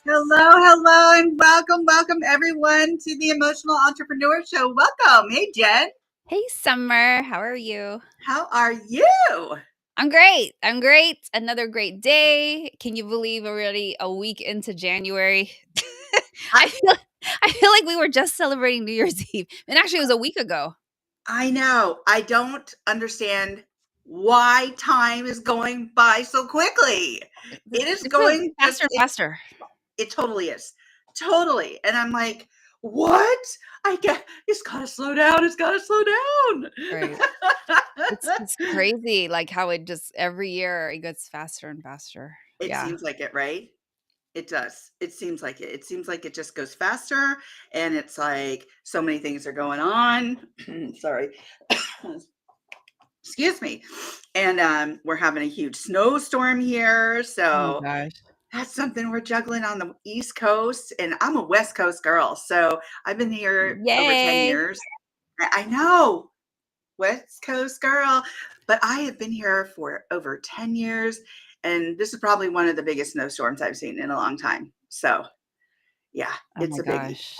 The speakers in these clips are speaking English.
Hello, and welcome everyone to the Emotional Entrepreneur Show. Welcome. Hey, Jen. Hey, Summer. How are you? How are you? I'm great. I'm great. Another great day. Can you believe already a week into January? I, I feel I feel like we were just celebrating New Year's Eve. And actually it was a week ago. I know. I don't understand why time is going by so quickly. It is It's going going faster and faster. it totally is. Totally. And I'm like, what? It's gotta slow down. It's gotta slow down. Right. It's crazy like how it just every year it gets faster and faster. It Yeah. seems like it, right? It does. It seems like it. It seems like it just goes faster, and it's like so many things are going on. Sorry. Excuse me. And we're having a huge snowstorm here, Oh my so gosh. that's something we're juggling on the East Coast, and I'm a West Coast girl, so I've been here over 10 Yay. years. I know, West Coast girl, but I have been here for over 10 years, and this is probably one of the biggest snowstorms I've seen in a long time. So, yeah, Oh it's my a biggie. gosh.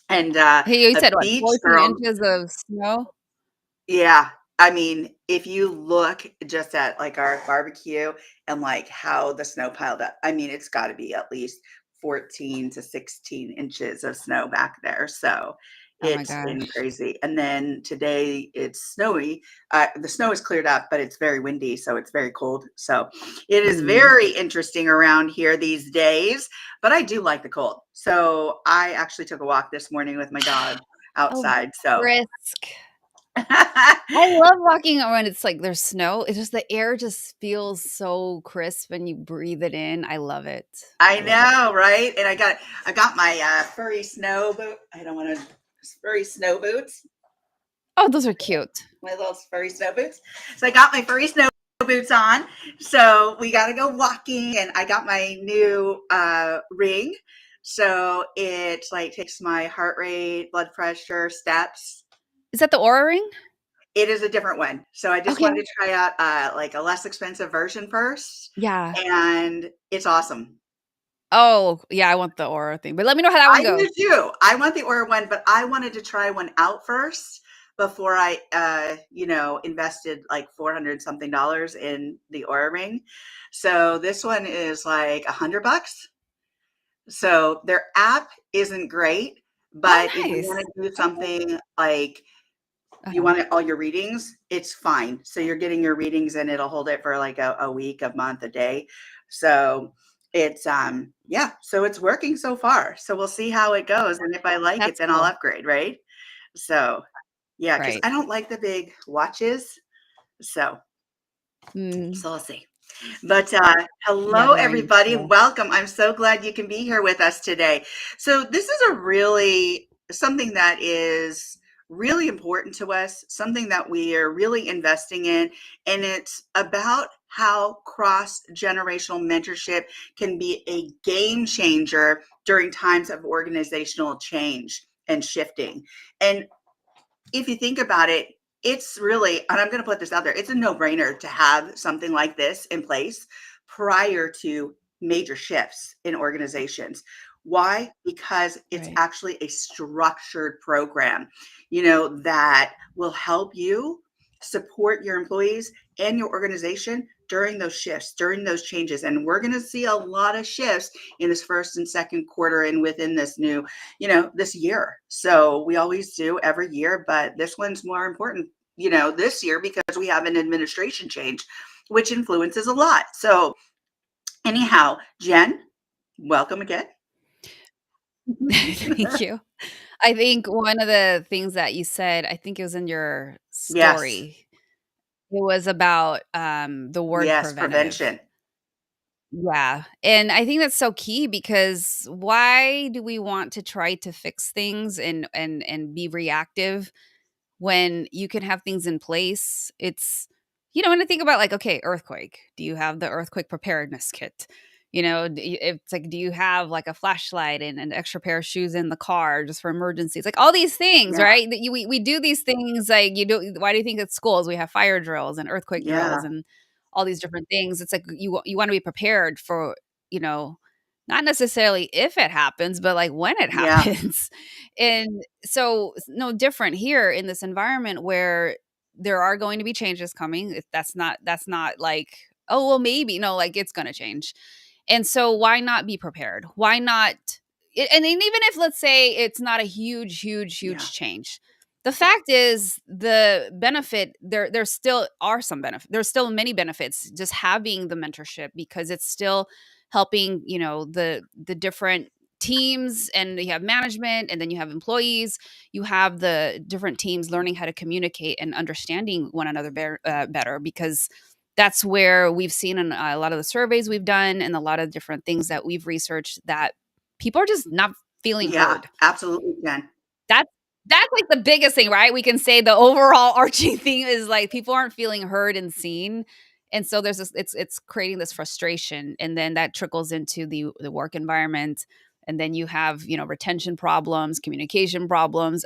And Hey, you a said what? beach 14 girl, inches of snow? yeah. I mean, if you look just at like our barbecue and like how the snow piled up, I mean, it's got to be at least 14 to 16 inches of snow back there. So Oh my it's been gosh. crazy. And then today it's snowy. The snow is cleared up, but it's very windy. So it's very cold. So it is Mm. very interesting around here these days. But I do like the cold. So I actually took a walk this morning with my dog Oh, outside. So brisk. I love walking when it's like there's snow. It's just the air just feels so crisp and you breathe it in. I love it. I I love it. know, right? And I got my furry snow boot. I don't want to furry snow boots. Oh, those are cute. My little furry snow boots. So I got my furry snow boots on. So we got to go walking, and I got my new ring. So it like takes my heart rate, blood pressure, steps. Is that the Aura Ring? It is a different one. So I just Okay. wanted to try out like a less expensive version first, Yeah. and it's awesome. Oh, yeah, I want the Aura thing. But let me know how that one I goes. do too. I want the Aura one, but I wanted to try one out first before I, invested like 400 something dollars in the Aura ring. So this one is like $100. So their app isn't great, Oh, but if you want nice. to do Okay. something like you Uh-huh. want all your readings, it's fine. So you're getting your readings and it'll hold it for like a week, a month, a day. So it's yeah, so it's working so far. So we'll see how it goes. And if I like it, That's then I'll cool. upgrade, right? So yeah, because Right. I don't like the big watches. So Mm. so we'll see. But Yeah, hello, they're very everybody. useful. Welcome. I'm so glad you can be here with us today. So, this is a really something that is really important to us, something that we are really investing in. And it's about how cross generational mentorship can be a game changer during times of organizational change and shifting. And if you think about it, it's really, and I'm going to put this out there, it's a no brainer to have something like this in place prior to major shifts in organizations. Why? Because it's Right. actually a structured program, that will help you support your employees and your organization during those shifts, during those changes. And we're going to see a lot of shifts in this first and second quarter and within this new this year. So we always do every year, but this one's more important, this year because we have an administration change, which influences a lot. So, anyhow, Jen, welcome again. Thank you. I think one of the things that you said, I think it was in your Yes, story, it was about, the word yes, preventative. prevention. Yeah, and I think that's so key because why do we want to try to fix things and be reactive when you can have things in place? It's when I think about like, okay, earthquake. Do you have the earthquake preparedness kit? It's like, do you have like a flashlight and an extra pair of shoes in the car just for emergencies? Like all these things, Yeah, right? We do these things like you do. Why do you think at schools we have fire drills and earthquake drills yeah, and all these different things? It's like you want to be prepared for you know not necessarily if it happens, but like when it Yeah. happens. And so it's no different here in this environment where there are going to be changes coming. That's not like, oh, well, maybe. No, like it's going to change. And so why not be prepared? Why not? And then even if, let's say, it's not a Yeah. huge change, the fact is the benefit there still are some benefit. There's still many benefits just having the mentorship, because it's still helping, the different teams, and you have management, and then you have employees. You have the different teams learning how to communicate and understanding one another better, because that's where we've seen in a lot of the surveys we've done and a lot of different things that we've researched, that people are just not feeling Yeah, heard. absolutely, Jen. That's that's like the biggest thing, right? We can say the overall arching thing is like people aren't feeling heard and seen. And so there's this, it's creating this frustration, and then that trickles into the work environment. And then you have, retention problems, communication problems,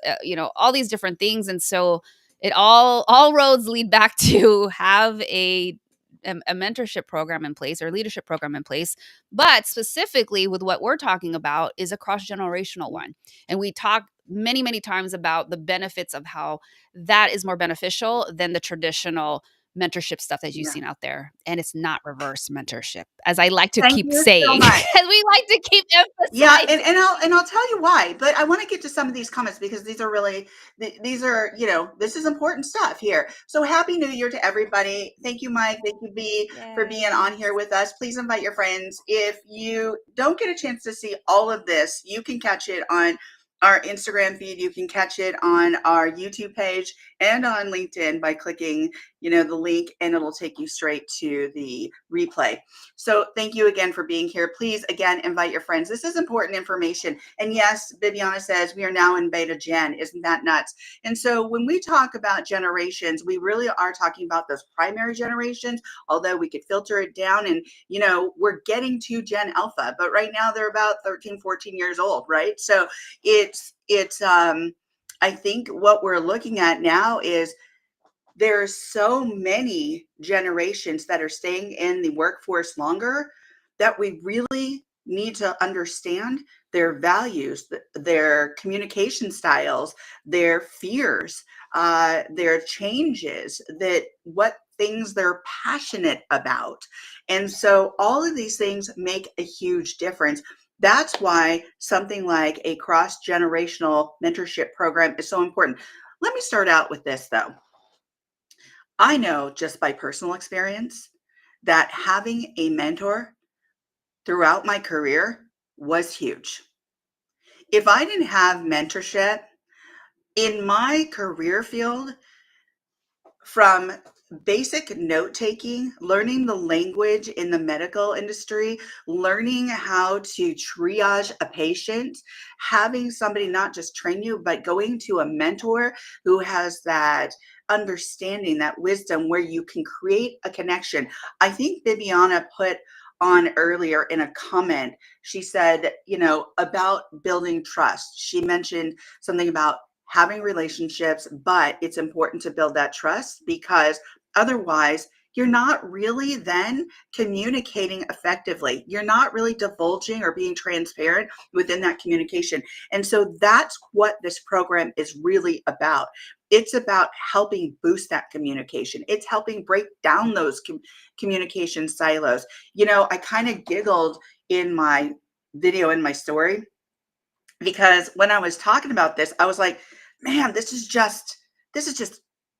all these different things. And so it all roads lead back to have a mentorship program in place, or leadership program in place. But specifically with what we're talking about is a cross generational one. And we talk many, many times about the benefits of how that is more beneficial than the traditional mentorship stuff that you've Yeah. seen out there. And it's not reverse mentorship, as I like to Thank keep you so saying, much. as we like to keep Yeah, emphasizing. and I'll tell you why, but I want to get to some of these comments because these are really these are, this is important stuff here. So happy New Year to everybody. Thank you, Mike. Thank you, B, for being on here Yes. with us. Please invite your friends. If you don't get a chance to see all of this, you can catch it on our Instagram feed. You can catch it on our YouTube page and on LinkedIn by clicking, the link, and it'll take you straight to the replay. So thank you again for being here. Please, again, invite your friends. This is important information. And yes, Bibiana says we are now in beta gen. Isn't that nuts? And so when we talk about generations, we really are talking about those primary generations, although we could filter it down and, we're getting to Gen Alpha, but right now they're about 13, 14 years old, right? So I think what we're looking at now is there's so many generations that are staying in the workforce longer that we really need to understand their values, their communication styles, their fears, their changes, that what things they're passionate about. And so all of these things make a huge difference. That's why something like a cross-generational mentorship program is so important. Let me start out with this though. I know just by personal experience that having a mentor throughout my career was huge. If I didn't have mentorship in my career field, from basic note taking, learning the language in the medical industry, learning how to triage a patient, having somebody not just train you, but going to a mentor who has that understanding, that wisdom where you can create a connection. I think Bibiana put on earlier in a comment, she said, about building trust. She mentioned something about having relationships, but it's important to build that trust because otherwise you're not really then communicating effectively. You're not really divulging or being transparent within that communication. And so that's what this program is really about. It's about helping boost that communication. It's helping break down those communication silos. I kind of giggled in my video, in my story, because when I was talking about this, I was like, man, this is just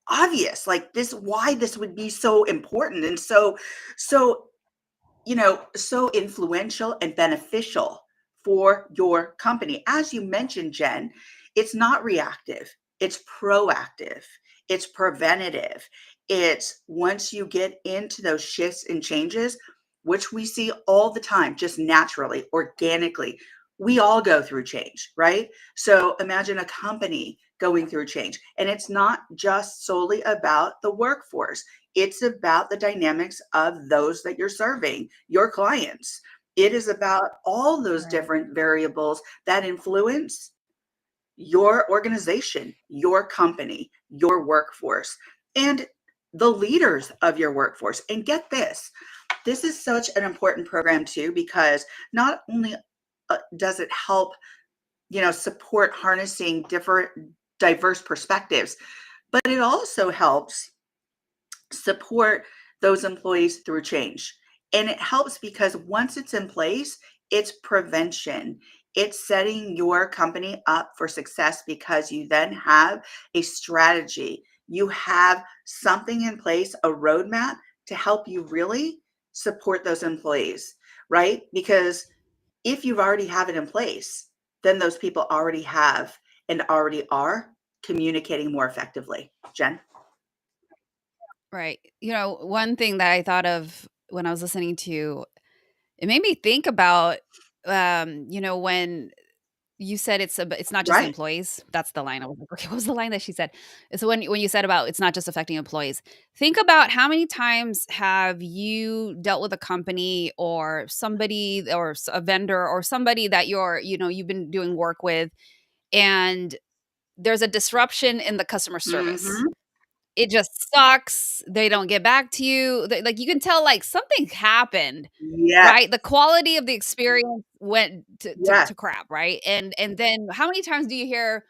obvious. Like this, why this would be so important and so so influential and beneficial for your company. As you mentioned, Jen, it's not reactive, it's proactive, it's preventative. It's once you get into those shifts and changes, which we see all the time, just naturally, organically. We all go through change, right? So imagine a company going through change. And it's not just solely about the workforce. It's about the dynamics of those that you're serving, your clients. It is about all those Right. different variables that influence your organization, your company, your workforce, and the leaders of your workforce. And get this, This is such an important program too, because not only does it help, support harnessing different diverse perspectives, but it also helps support those employees through change. And it helps because once it's in place, it's prevention. It's setting your company up for success because you then have a strategy. You have something in place, a roadmap to help you really support those employees, right? Because if you've already have it in place, then those people already have and already are communicating more effectively. Jen? Right. One thing that I thought of when I was listening to you, it made me think about, when you said it's not just the Right. employees. That's the line. I was like, okay, what was the line that she said? So when you said about it's not just affecting employees, think about how many times have you dealt with a company or somebody or a vendor or somebody that you've been doing work with, and there's a disruption in the customer service. Mm-hmm. It just sucks. They don't get back to you. Like you can tell like something happened, Yes. right? The quality of the experience went Yes. to crap, right? And then how many times do you hear,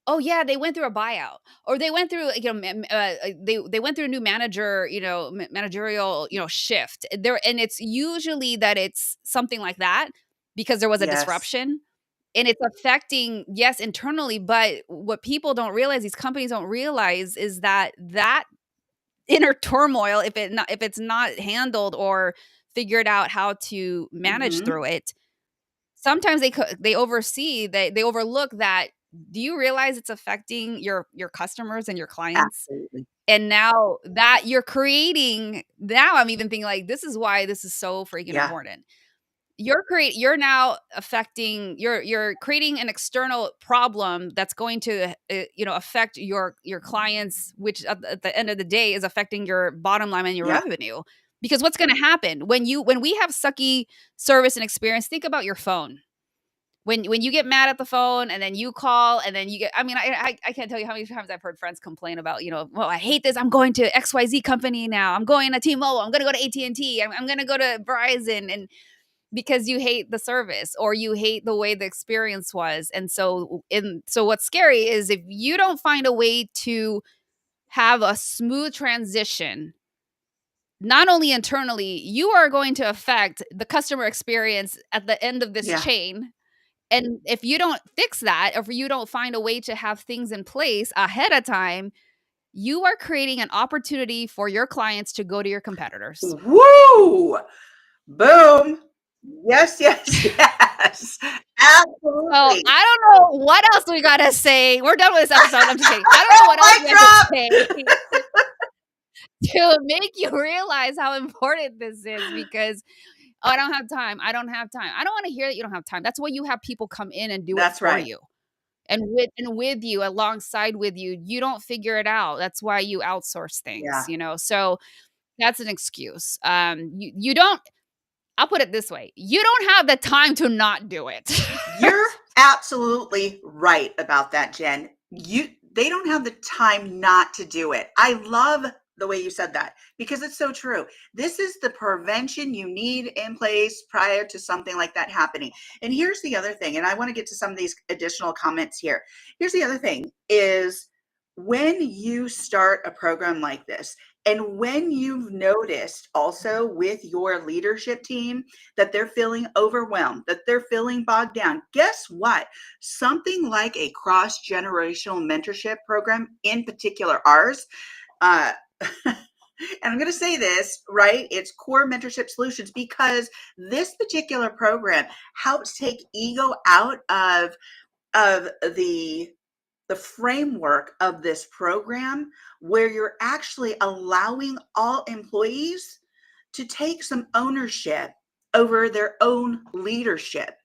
"Oh yeah, they went through a buyout," or they went through, they went through a new manager, managerial, shift. There, and it's usually that it's something like that because there was a Yes. disruption. And it's affecting, yes, internally, but what people don't realize, these companies don't realize, is that inner turmoil, if it's not handled or figured out how to manage Mm-hmm. through it, sometimes they oversee, they overlook that. Do you realize it's affecting your customers and your clients? Absolutely. And now that you're creating, now I'm even thinking like this is why this is so freaking Yeah. important. You're now affecting, you're creating an external problem that's going to affect your clients, which at the end of the day is affecting your bottom line and your Yep. revenue. Because what's going to happen when we have sucky service and experience? Think about your phone. When you get mad at the phone and then you call and then you get, I mean, I can't tell you how many times I've heard friends complain about, well, I hate this, I'm going to XYZ company now, I'm going to T-Mobile, I'm going to go to AT&T, I'm going to go to Verizon, and because you hate the service or you hate the way the experience was. And so what's scary is if you don't find a way to have a smooth transition, not only internally, you are going to affect the customer experience at the end of this Yeah. chain. And if you don't fix that, or if you don't find a way to have things in place ahead of time, you are creating an opportunity for your clients to go to your competitors. Woo! Boom. Yes, yes, yes. So, Absolutely. I don't know what else we gotta say. We're done with this episode. I'm just kidding. I don't know what else we Mic have to drop. say to make you realize how important this is because, "Oh, I don't have time. I don't have time." I don't wanna hear that you don't have time. That's why you have people come in and do it That's for right. you. And with you, alongside with you. You don't figure it out. That's why you outsource things, Yeah. So that's an excuse. You don't, I'll put it this way, you don't have the time to not do it. You're absolutely right about that, Jen. They don't have the time not to do it. I love the way you said that because it's so true. This is the prevention you need in place prior to something like that happening. And here's the other thing, and I want to get to some of these additional comments here. Here's the other thing is when you start a program like this, and when you've noticed also with your leadership team that they're feeling overwhelmed, that they're feeling bogged down, guess what? Something like a cross generational mentorship program, in particular ours, uh, and I'm going to say this, right? It's core mentorship solutions because this particular program helps take ego out of the framework of this program where you're actually allowing all employees to take some ownership over their own leadership.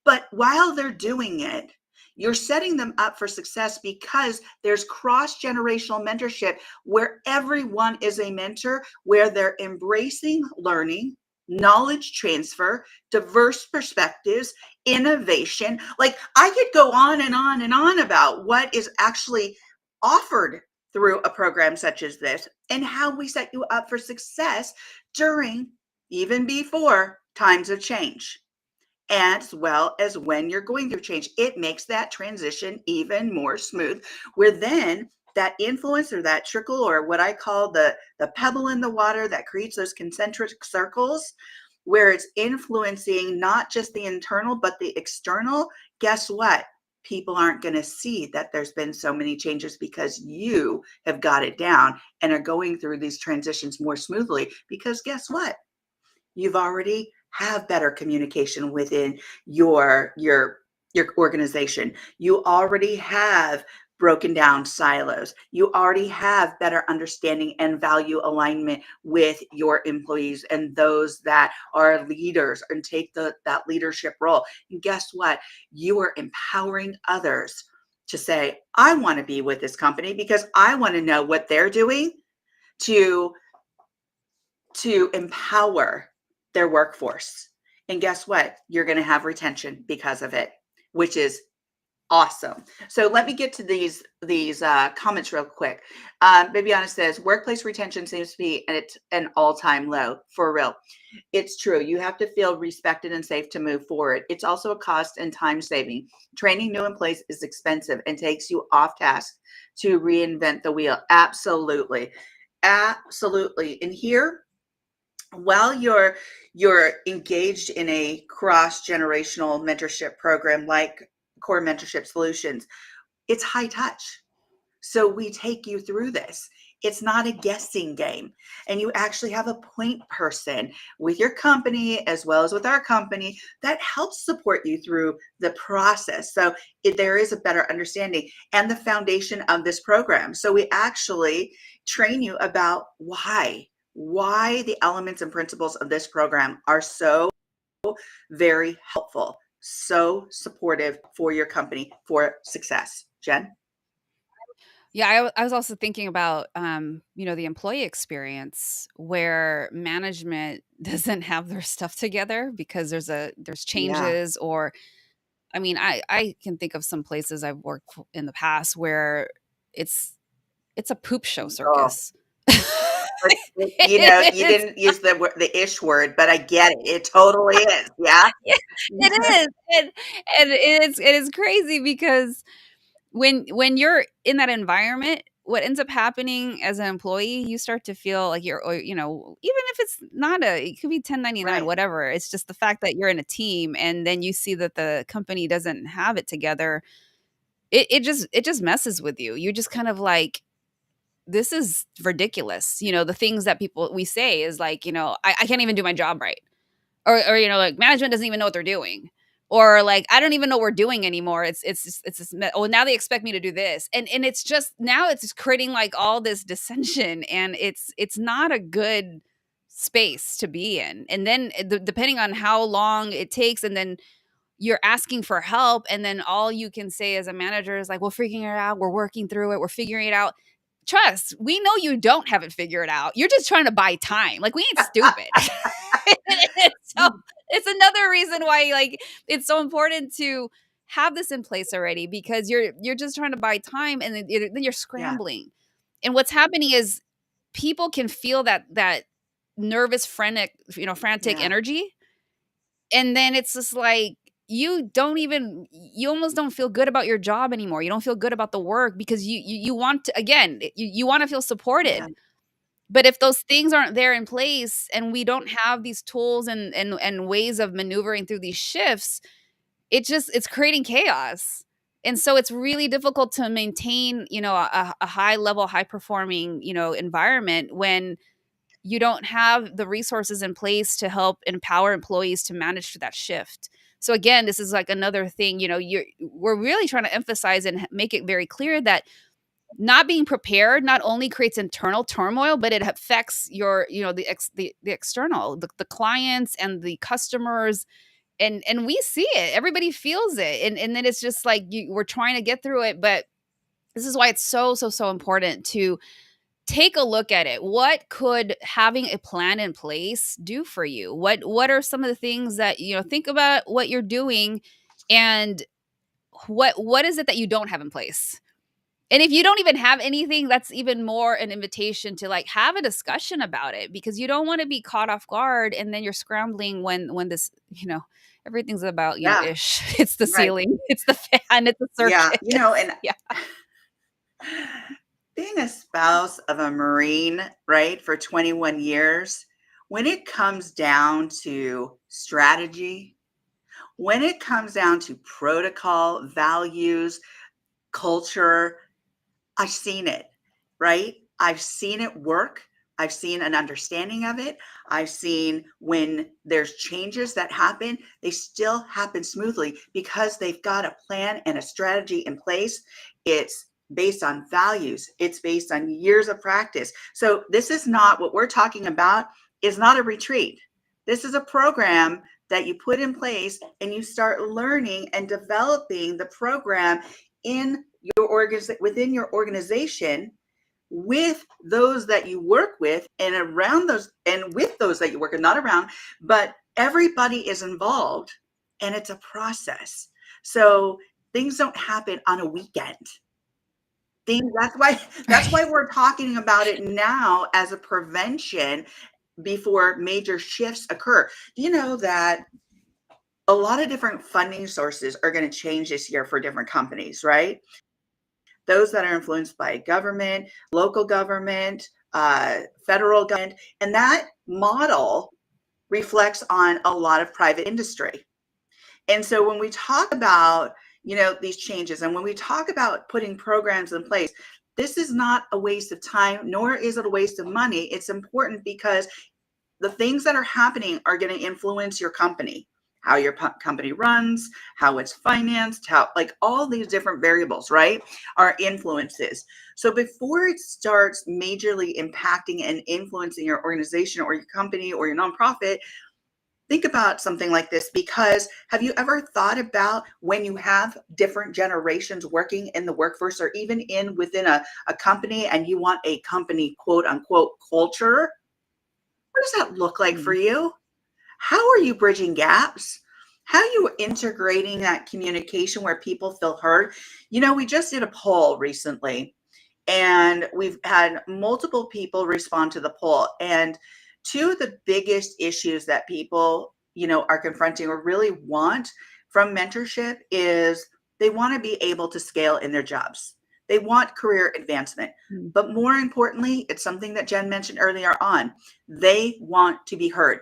But while they're doing it, you're setting them up for success because there's cross generational mentorship where everyone is a mentor, where they're embracing learning, knowledge transfer, diverse perspectives, innovation. Like I could go on and on and on about what is actually offered through a program such as this and how we set you up for success during even before times of change, as well as when you're going through change. It makes that transition even more smooth, where then that influence or that trickle, or what I call the pebble in the water that creates those concentric circles, where it's influencing not just the internal but the external. Guess what? People aren't going to see that there's been so many changes because you have got it down and are going through these transitions more smoothly, because guess what? You've already have better communication within your organization. You already have broken down silos. You already have better understanding and value alignment with your employees and those that are leaders and take that leadership role. And guess what? You are empowering others to say, I want to be with this company because I want to know what they're doing to empower their workforce. And guess what? You're going to have retention because of it, which is awesome. So let me get to these comments real quick. Bibiana says workplace retention seems to be at an all-time low. For real, it's true. You have to feel respected and safe to move forward. It's also a cost and time saving. Training new employees is expensive and takes you off task to reinvent the wheel. Absolutely, absolutely. And here, while you're engaged in a cross-generational mentorship program like Core Mentorship Solutions, it's high touch. So we take you through this. It's not a guessing game. And you actually have a point person with your company as well as with our company that helps support you through the process. So there is a better understanding and the foundation of this program. So we actually train you about why the elements and principles of this program are so very helpful, so supportive for your company for success. Jen? Yeah, I was also thinking about, the employee experience where management doesn't have their stuff together because there's Yeah, changes, or I mean, I can think of some places I've worked in the past where it's it's a poop show oh, circus. you It's didn't use the ish word, but I get it. It totally is. Yeah. yeah, it is, and it is crazy because when you're in that environment, what ends up happening as an employee, you start to feel like you're, or, even if it's not it could be 1099, Right. whatever. It's just the fact that you're in a team and then you see that the company doesn't have it together. It just messes with you. You're just kind of like, this is ridiculous. The things that people we say is like, I can't even do my job right, or like management doesn't even know what they're doing, or like I don't even know what we're doing anymore. Oh, now they expect me to do this, and it's just now it's just creating like all this dissension, and it's not a good space to be in. And then depending on how long it takes, and then you're asking for help, and then all you can say as a manager is like, we're figuring it out, we're working through it, we're figuring it out. Trust, we know you don't have it figured out. You're just trying to buy time. Like, we ain't stupid. So it's another reason why, like, it's so important to have this in place already, because you're just trying to buy time, and then you're Yeah. scrambling. And what's happening is people can feel that nervous, frantic Yeah. energy, and then it's just like you almost don't feel good about your job anymore. You don't feel good about the work because you want to, again, you want to feel Yeah. supported. But if those things aren't there in place, and we don't have these tools and ways of maneuvering through these shifts, it's creating chaos. And so it's really difficult to maintain, a high level, high performing, environment when you don't have the resources in place to help empower employees to manage through that shift. So again, this is like another thing, we're really trying to emphasize and make it very clear that not being prepared not only creates internal turmoil, but it affects your, the external, the clients and the customers. And we see it. Everybody feels it. And then it's just like we're trying to get through it. But this is why it's so, so, so important to take a look at it. What could having a plan in place do for you? What are some of the things that, think about what you're doing, and what is it that you don't have in place? And if you don't even have anything, that's even more an invitation to like have a discussion about it, because you don't want to be caught off guard and then you're scrambling when this, everything's about you Yeah, ish. It's the right. ceiling, it's the fan, it's the Yeah, circuit. and Yeah. being a spouse of a Marine, right, for 21 years, when it comes down to strategy, when it comes down to protocol, values, culture, I've seen it, right? I've seen it work. I've seen an understanding of it. I've seen when there's changes that happen, they still happen smoothly because they've got a plan and a strategy in place. It's based on values, it's based on years of practice. So, this is not what we're talking about, is not a retreat. This is a program that you put in place and you start learning and developing the program in within your organization, with those that you work with and around those and with those that you work with, not around, but everybody is involved, and it's a process. So things don't happen on a weekend. That's why we're talking about it now as a prevention before major shifts occur. Do you know that a lot of different funding sources are going to change this year for different companies, right? Those that are influenced by government, local government, federal government, and that model reflects on a lot of private industry. And so when we talk about, these changes, and when we talk about putting programs in place, this is not a waste of time, nor is it a waste of money. It's important because the things that are happening are going to influence your company, how your company runs, how it's financed, how, like, all these different variables, right, are influences. So before it starts majorly impacting and influencing your organization or your company or your nonprofit, think about something like this. Because have you ever thought about when you have different generations working in the workforce, or even within a company, and you want a company quote unquote culture? What does that look like for Mm. you? How are you bridging gaps? How are you integrating that communication where people feel heard? We just did a poll recently, and we've had multiple people respond to the poll. And two of the biggest issues that people, are confronting or really want from mentorship is they want to be able to scale in their jobs. They want career advancement. Mm. But more importantly, it's something that Jen mentioned earlier on. They want to be heard.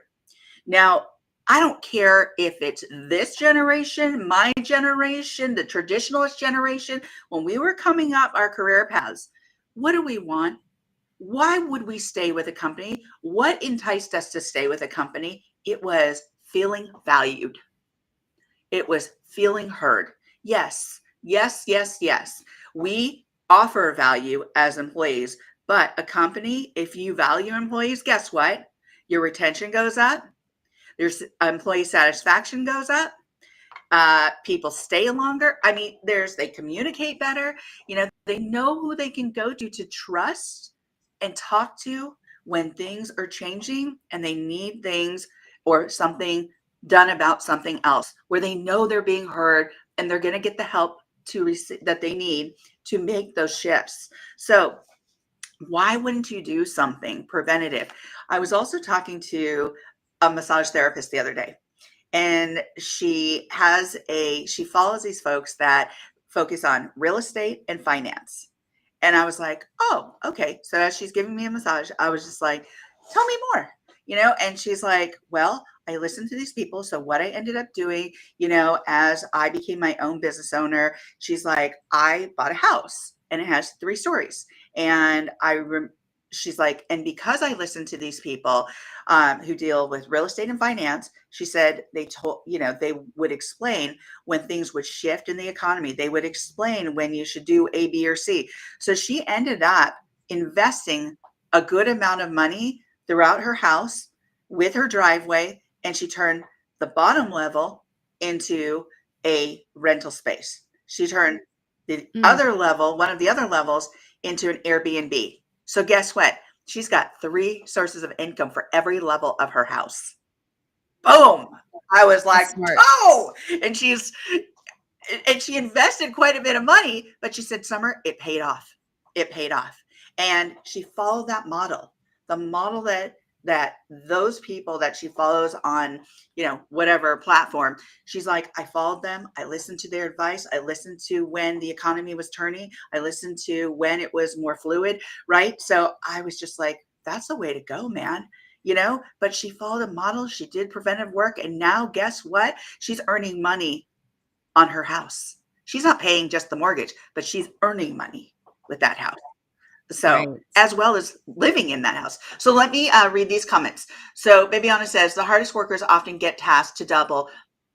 Now, I don't care if it's this generation, my generation, the traditionalist generation. When we were coming up our career paths, what do we want? Why would we stay with a company? What enticed us to stay with a company? It was feeling valued. It was feeling heard. Yes, yes, yes, yes. We offer value as employees, but a company, if you value employees, guess what? Your retention goes up, there's employee satisfaction goes up. People stay longer. I mean, they communicate better. They know who they can go to trust and talk to when things are changing and they need things or something done about something else, where they know they're being heard and they're going to get the help that they need to make those shifts. So why wouldn't you do something preventative? I was also talking to a massage therapist the other day, and she follows these folks that focus on real estate and finance. And I was like, oh, okay. So as she's giving me a massage, I was just like, tell me more, and she's like, well, I listened to these people. So what I ended up doing, as I became my own business owner, she's like, I bought a house and it has 3 stories. And she's like, and because I listened to these people who deal with real estate and finance, she said they would explain when things would shift in the economy. They would explain when you should do A, B, or C. So she ended up investing a good amount of money throughout her house with her driveway, and she turned the bottom level into a rental space. She turned the Mm. other level, one of the other levels, into an Airbnb. So guess what? She's got 3 sources of income for every level of her house. Boom. I was like, That's smart. oh, and and she invested quite a bit of money, but she said, Summer, it paid off. It paid off. And she followed that model, the model that those people that she follows on, whatever platform. She's like, I followed them. I listened to their advice. I listened to when the economy was turning. I listened to when it was more fluid, right? So I was just like, that's the way to go, man. But she followed a model. She did preventive work. And now guess what? She's earning money on her house. She's not paying just the mortgage, but she's earning money with that house. So, Right. as well as living in that house. So, let me read these comments. So, Bibiana says the hardest workers often get tasked to double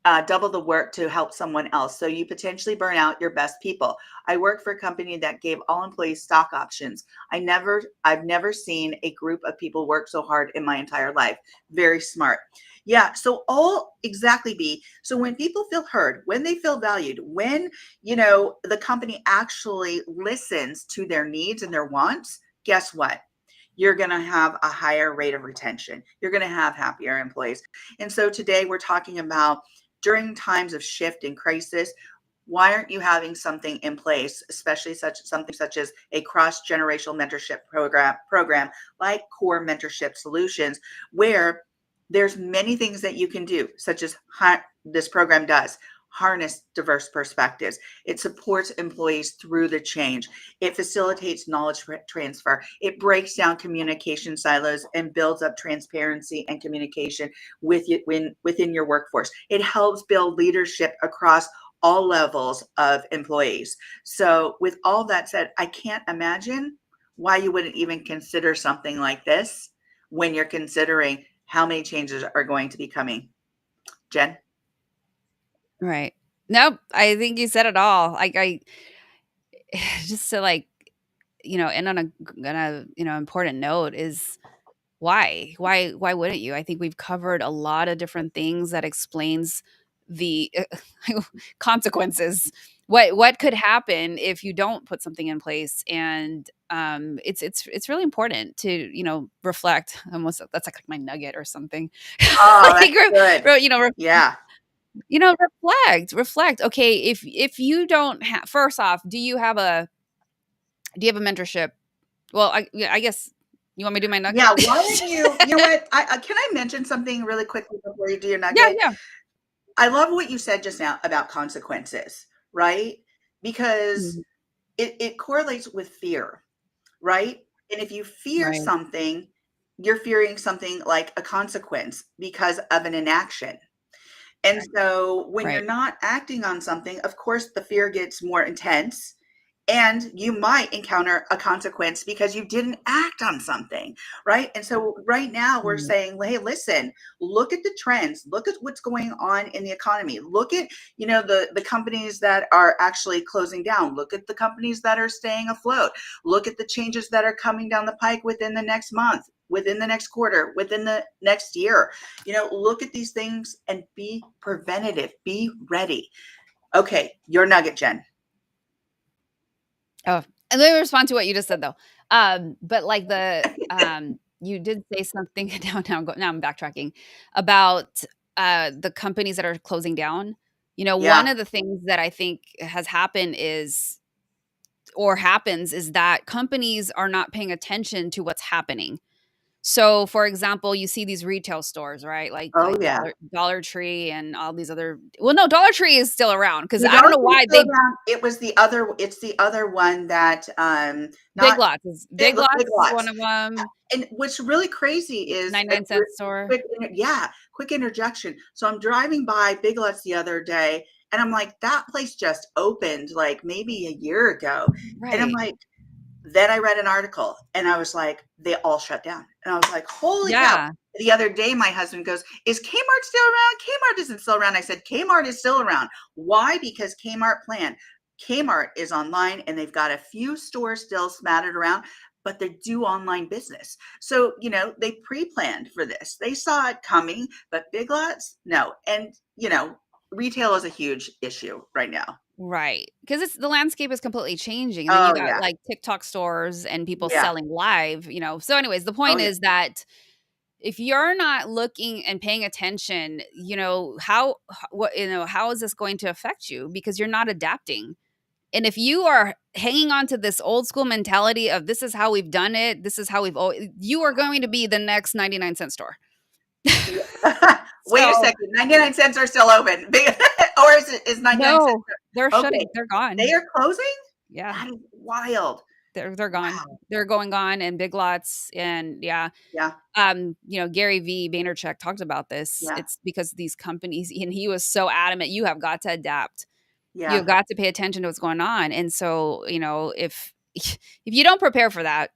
the work to help someone else. So you potentially burn out your best people. I work for a company that gave all employees stock options. I've never seen a group of people work so hard in my entire life. Very smart. Yeah. So all exactly B. So when people feel heard, when they feel valued, when, the company actually listens to their needs and their wants, guess what? You're going to have a higher rate of retention. You're going to have happier employees. And so today we're talking about during times of shift and crisis, why aren't you having something in place, especially something such as a cross-generational mentorship program like Core Mentorship Solutions, where there's many things that you can do, such as this program does harness diverse perspectives. It supports employees through the change. It facilitates knowledge transfer. It breaks down communication silos and builds up transparency and communication within your workforce. It helps build leadership across all levels of employees. So, with all that said, I can't imagine why you wouldn't even consider something like this when you're considering how many changes are going to be coming. Jen? Right. Nope, I think you said it all. I just to, like, end on a important note is why? Why wouldn't you? I think we've covered a lot of different things that explains the consequences. What could happen if you don't put something in place? And it's really important to reflect. Almost that's like my nugget or something. Oh, like that's good. Yeah. reflect. Okay, if you don't have, first off, do you have a mentorship? Well, yeah, I guess you want me to do my nugget? Yeah, why don't you know what? Can I mention something really quickly before you do your Yeah, nugget? yeah. I love what you said just now about consequences, right? Because Mhm. it correlates with fear, right? And if you fear Right, something, you're fearing something like a consequence because of an inaction. And so when you're right. not acting on something, of course, the fear gets more intense and you might encounter a consequence because you didn't act on something, right? And so right now we're Mm, saying, hey, listen, look at the trends, look at what's going on in the economy, look at, the companies that are actually closing down, look at the companies that are staying afloat, look at the changes that are coming down the pike within the next month, within the next quarter, within the next year. Look at these things and be preventative, be ready. Okay, your nugget, Jen. oh, and let me respond to what you just said, though. But, like, you did say something now I'm backtracking, about, the companies that are closing down. One Yeah. of the things that I think has happened is or happens is that companies are not paying attention to what's happening. So, for example, you see these retail stores, right? Oh, Like yeah. Dollar Tree and all these other, well, no, Dollar Tree is still around because The I don't Dollar know Tree's why still they around. It's the other one that, Big not Lots Big is one Lots. of them. And what's really crazy is a 99-cent store. quick interjection. So I'm driving by Big Lots the other day, and I'm like, that place just opened like maybe a year ago. And I'm Right. like, then I read an article and I was like, they all shut down. And I was like, holy cow. Yeah. The other day, my husband goes, is Kmart still around? Kmart isn't still around. I said, Kmart is still around. Why? Because Kmart planned. Kmart is online and they've got a few stores still smattered around, but they do online business. So, they pre planned for this. They saw it coming, but Big Lots, no. And, retail is a huge issue right now. Right. Because it's the landscape is completely changing, and then you Oh, got, yeah. like, TikTok stores and people Yeah. selling live. So anyways, the Oh, point yeah. is that if you're not looking and paying attention, how is this going to affect you? Because you're not adapting. And if you are hanging on to this old school mentality of this is how we've done it, this is how we've always, you are going to be the next 99-cent store. Yeah. Wait a So second. 99 cents are still open. Or is 99 cents? no, they're Okay. shutting. They're They gone. are closing? Yeah, That is wild. they're gone. Wow. They're going on and Big Lots and yeah. Yeah. Gary V. Vaynerchuk talked about this. Yeah. It's because these companies, and he was so adamant, you have got to adapt. You have Yeah. got to pay attention to what's going on. And so, if you don't prepare for that,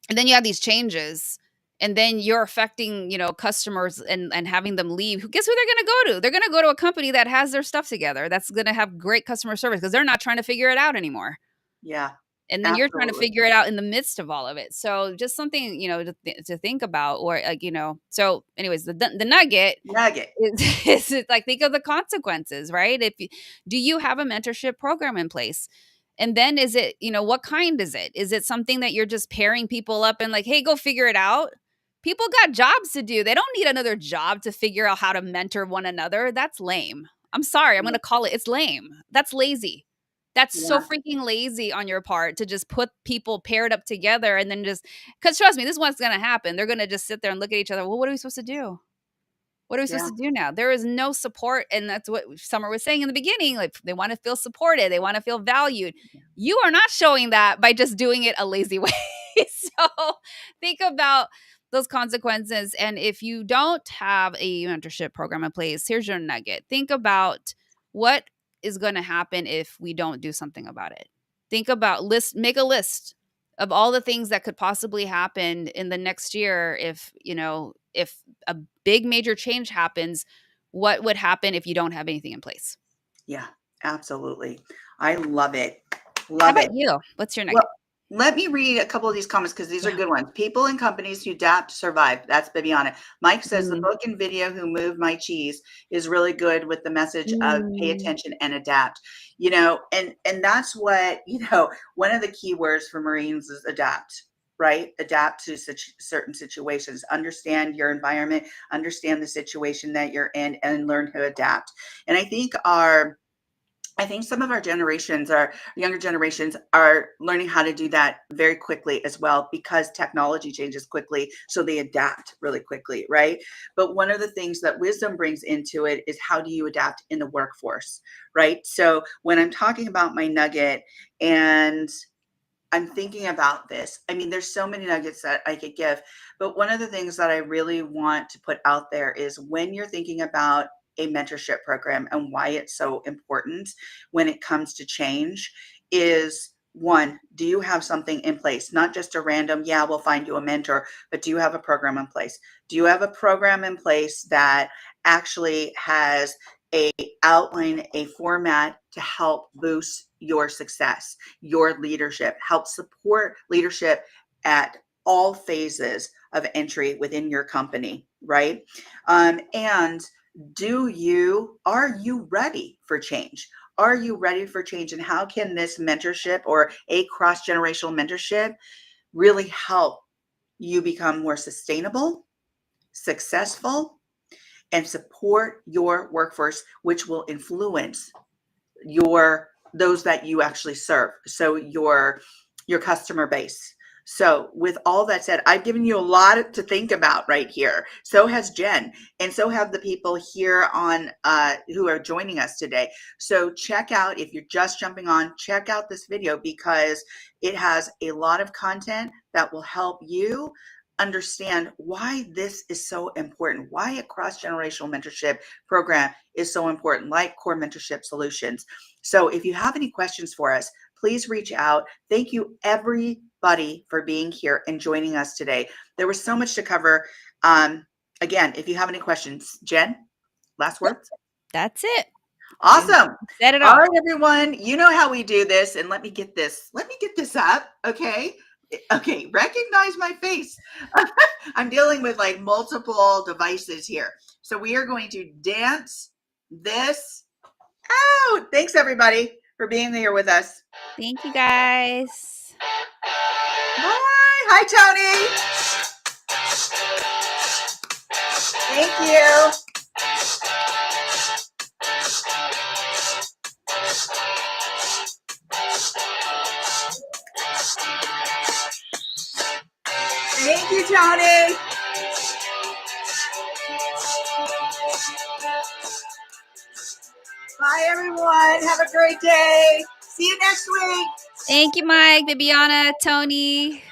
and then you have these changes, and then you're affecting, customers and having them leave, guess who they're going to go to? They're going to go to a company that has their stuff together, that's going to have great customer service because they're not trying to figure it out anymore. Yeah. And then you're trying to Absolutely. figure it out in the midst of all of it. So just something, to think about, or so anyways, the nugget Nugget. is it like, think of the consequences, right? Do you have a mentorship program in place? And then is it, what kind is it? Is it something that you're just pairing people up and like, hey, go figure it out? People got jobs to do. They don't need another job to figure out how to mentor one another. That's lame. I'm sorry. I'm going to call it's lame. That's lazy. That's so Yeah. freaking lazy on your part to just put people paired up together and then just, because trust me, this is what's going to happen. They're going to just sit there and look at each other. Well, what are we supposed to do? What are we supposed Yeah. to do now? There is no support. And that's what Summer was saying in the beginning. Like, they want to feel supported, they want to feel valued. You are not showing that by just doing it a lazy way. So think about those consequences. And if you don't have a mentorship program in place, here's your nugget. Think about what is going to happen if we don't do something about it. Think about make a list of all the things that could possibly happen in the next year if a big major change happens. What would happen if you don't have anything in place? Yeah. Absolutely. I love it. How Love about it. you? What's your Well, nugget? let me read a couple of these comments because these are Yeah. good ones. People and companies who adapt survive. That's Bibiana. Mike says the Mm. book and video Who Moved My Cheese is really good with the message of pay Mm. attention and adapt. And that's what, one of the key words for Marines is adapt, right? Adapt to such certain situations, understand your environment, understand the situation that you're in, and learn to adapt. And I think some of our generations, our younger generations, are learning how to do that very quickly as well because technology changes quickly. So they adapt really quickly, right? But one of the things that wisdom brings into it is how do you adapt in the workforce, right? So when I'm talking about my nugget and I'm thinking about this. I mean, there's so many nuggets that I could give, but one of the things that I really want to put out there is when you're thinking about a mentorship program and why it's so important when it comes to change is one, do you have something in place? Not just a random, yeah, we'll find you a mentor, but do you have a program in place? Do you have a program in place that actually has a outline, a format to help boost your success, your leadership, help support leadership at all phases of entry within your company, right? And are you ready for change? Are you ready for change? And how can this mentorship or a cross-generational mentorship really help you become more sustainable, successful, and support your workforce, which will influence those that you actually serve, so your customer base. So with all that said, I've given you a lot to think about right here. So has Jen, and so have the people here on who are joining us today. So check out, if you're just jumping on, check out this video because it has a lot of content that will help you understand why this is so important, why a cross-generational mentorship program is so important, like Core Mentorship Solutions. So if you have any questions for us, please reach out. Thank you, everybody, for being here and joining us today. There was so much to cover. Again, if you have any questions, Jen, last Nope, words? that's it. You Awesome. said it All all. right, everyone. You know how we do this. And let me get this. Let me get this up. Okay. Okay. Recognize my face. I'm dealing with like multiple devices here. So we are going to dance this out. Thanks, everybody, for being here with us. Thank you, guys. Bye. Hi, Tony. Thank you. Thank you, Tony. Bye, everyone. Have a great day. See you next week. Thank you, Mike, Bibiana, Tony.